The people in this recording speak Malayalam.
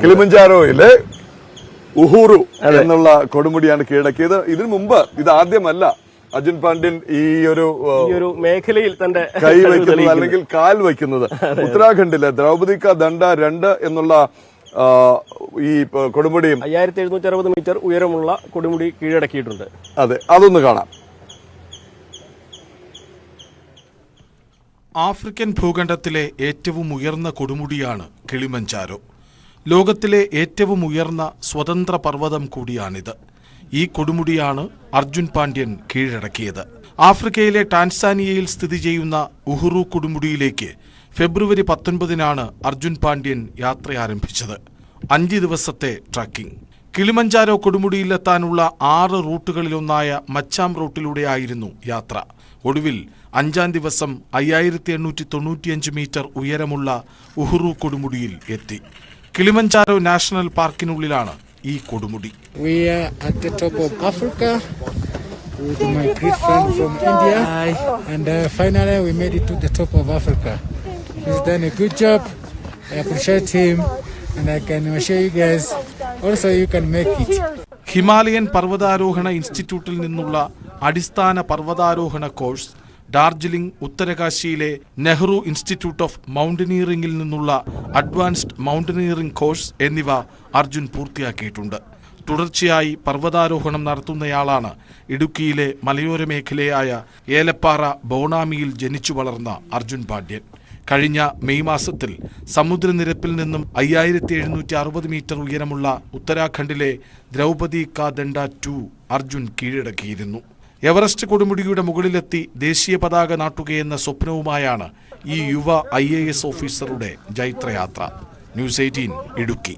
കിളിമഞ്ചാരോയിലെ ഉഹുറു എന്നുള്ള കൊടുമുടിയാണ് കീഴടക്കിയത്. ഇതിനു മുമ്പ് ഇത് ആദ്യമല്ല അർജുൻ പാണ്ഡ്യൻ ഈ ഒരു മേഖലയിൽ തന്റെ കൈ വയ്ക്കുന്നത് അല്ലെങ്കിൽ കാൽ വയ്ക്കുന്നത്. ഉത്തരാഖണ്ഡിലെ ദ്രൗപദി കാ ദണ്ഡ 2 എന്നുള്ള ഈ കൊടുമുടിയും 5760 മീറ്റർ ഉയരമുള്ള കൊടുമുടി കീഴടക്കിയിട്ടുണ്ട്. അതെ, അതൊന്ന് കാണാം. ആഫ്രിക്കൻ ഭൂഖണ്ഡത്തിലെ ഏറ്റവും ഉയർന്ന കൊടുമുടിയാണ് കിളിമഞ്ചാരോ. ലോകത്തിലെ ഏറ്റവും ഉയർന്ന സ്വതന്ത്ര പർവ്വതം കൂടിയാണിത്. ഈ കൊടുമുടിയാണ് അർജുൻ പാണ്ഡ്യൻ കീഴടക്കിയത്. ആഫ്രിക്കയിലെ ടാൻസാനിയയിൽ സ്ഥിതി ചെയ്യുന്ന ഉഹുറു കൊടുമുടിയിലേക്ക് ഫെബ്രുവരി 19-നാണ് അർജുൻ പാണ്ഡ്യൻ യാത്ര ആരംഭിച്ചത്. 5 ദിവസത്തെ ട്രക്കിംഗ്. കിളിമഞ്ചാരോ കൊടുമുടിയിലെത്താനുള്ള 6 റൂട്ടുകളിലൊന്നായ മച്ചാം റൂട്ടിലൂടെയായിരുന്നു യാത്ര. ഒടുവിൽ 5-ാം ദിവസം 5895 മീറ്റർ ഉയരമുള്ള ഉഹുറു കൊടുമുടിയിൽ എത്തി. കിളിമഞ്ചാരോ നാഷണൽ പാർക്കിനുള്ളിലാണ് ഈ കൊടുമുടി. We are at the top of Africa with my great friend from India. Hi. And finally we made it to the top of Africa. He's done a good job. I appreciate him and I can assure you guys also you can make it. Himalayan പർവ്വതാരോഹണ ഇൻസ്റ്റിറ്റ്യൂട്ടിൽ നിന്നുള്ള അടിസ്ഥാന പർവ്വതാരോഹണ കോഴ്സ്, ഡാർജിലിംഗ് ഉത്തരകാശിയിലെ നെഹ്റു ഇൻസ്റ്റിറ്റ്യൂട്ട് ഓഫ് മൗണ്ടനിയറിംഗിൽ നിന്നുള്ള അഡ്വാൻസ്ഡ് മൗണ്ടനിയറിംഗ് കോഴ്സ് എന്നിവ അർജുൻ പൂർത്തിയാക്കിയിട്ടുണ്ട്. തുടർച്ചയായി പർവ്വതാരോഹണം നടത്തുന്നയാളാണ് ഇടുക്കിയിലെ മലയോര മേഖലയായ ഏലപ്പാറ ബോണാമിയിൽ ജനിച്ചു വളർന്ന അർജുൻ പാണ്ഡ്യൻ. കഴിഞ്ഞ മെയ് മാസത്തിൽ സമുദ്രനിരപ്പിൽ നിന്നും 5760 മീറ്റർ ഉയരമുള്ള ഉത്തരാഖണ്ഡിലെ ദ്രൗപദി കാ ദണ്ഡ 2 അർജുൻ കീഴടക്കിയിരുന്നു. എവറസ്റ്റ് കൊടുമുടിയുടെ മുകളിലെത്തി ദേശീയ പതാക നാട്ടുകയെന്ന സ്വപ്നവുമായാണ് ഈ യുവ IAS ഓഫീസറുടെ ജൈത്രയാത്ര. ന്യൂസ് 18 ഇടുക്കി.